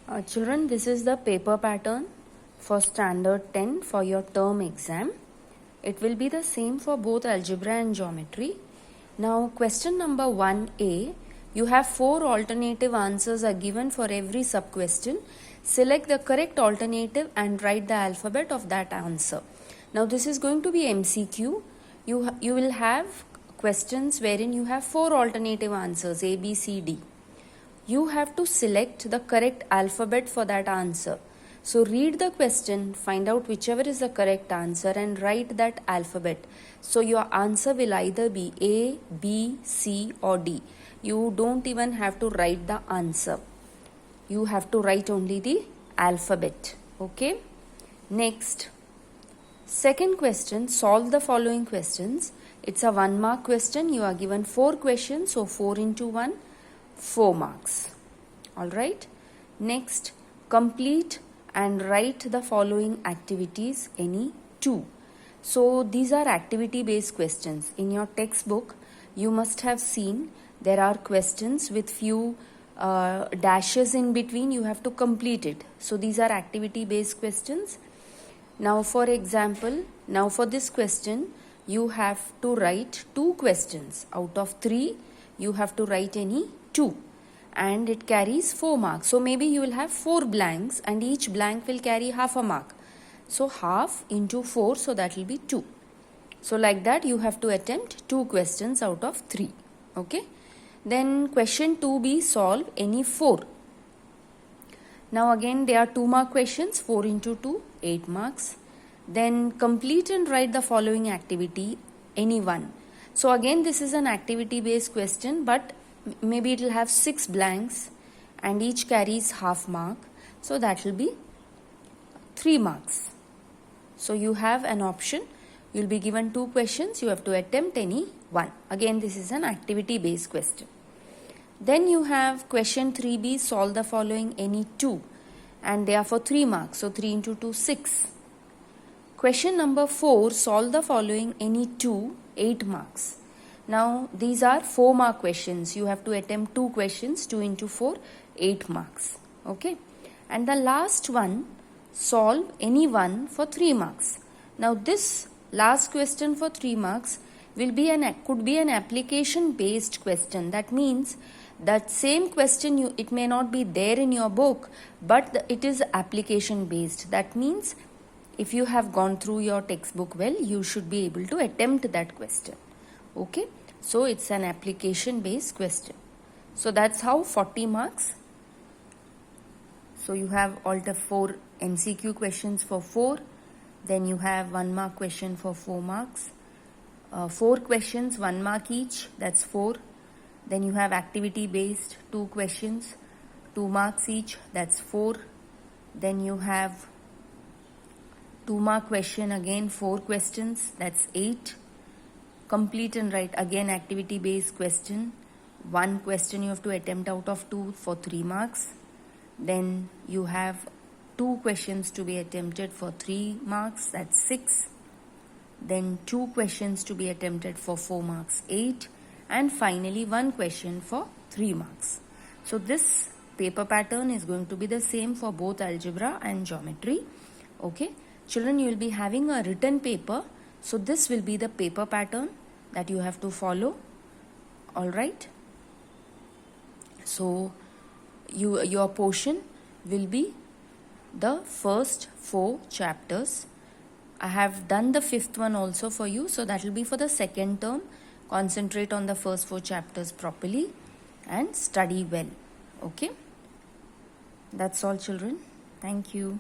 Children, this is the paper pattern for standard 10 for your term exam. It will be the same for both algebra and geometry. Now, question number 1A, you have 4 alternative answers are given for every sub-question. Select the correct alternative and write the alphabet of that answer. Now, this is going to be MCQ. You will have questions wherein you have 4 alternative answers, A, B, C, D. You have to select the correct alphabet for that answer. So read the question, find out whichever is the correct answer and write that alphabet. So your answer will either be A, B, C or D. You don't even have to write the answer. You have to write only the alphabet. Okay. Next. Second question, solve the following questions. It's a 1 mark question. You are given 4 questions. So 4 into 1. 4 marks. Alright. Next, complete and write the following activities, any 2. So these are activity based questions. In your textbook, you must have seen there are questions with few dashes in between. You have to complete it. So these are activity based questions. Now for example, now for this question, you have to write 2 questions. Out of 3, you have to write any 2 and it carries 4 marks. So maybe you will have 4 blanks and each blank will carry half a mark. So half into 4, so that will be 2. So like that you have to attempt 2 questions out of 3. Okay. Then question 2B, solve any 4. Now again there are 2 mark questions, 4 into 2, 8 marks. Then complete and write the following activity, any 1. So again this is an activity based question, but maybe it will have 6 blanks and each carries half mark. So that will be 3 marks. So you have an option. You will be given 2 questions. You have to attempt any 1. Again this is an activity based question. Then you have question 3B, solve the following any 2 and they are for 3 marks. So 3 into 2, 6. Question number 4, solve the following any 2, 8 marks. Now these are 4 mark questions. You have to attempt 2 questions, 2 into 4, 8 marks. Okay. And the last one, solve any 1 for 3 marks. Now this last question for 3 marks will be could be an application based question. That means that same question it may not be there in your book, but it is application based. That means if you have gone through your textbook well, you should be able to attempt that question. Okay. So it's an application based question. So that's how 40 marks. So you have all the 4 MCQ questions for 4. Then you have 1 mark question for 4 marks. 4 questions, 1 mark each. That's 4. Then you have activity based 2 questions, 2 marks each. That's 4. Then you have 2 mark question, again 4 questions. That's 8. Complete and write, again activity based question. 1 question you have to attempt out of 2 for 3 marks. Then you have 2 questions to be attempted for 3 marks. That's 6. Then 2 questions to be attempted for 4 marks, 8. And finally 1 question for 3 marks. So this paper pattern is going to be the same for both algebra and geometry. Okay. Children, you will be having a written paper. So this will be the paper pattern that you have to follow. Alright. So your portion will be the first 4 chapters. I have done the 5th one also for you. So that will be for the second term. Concentrate on the first 4 chapters properly and study well. Okay. That's all, children. Thank you.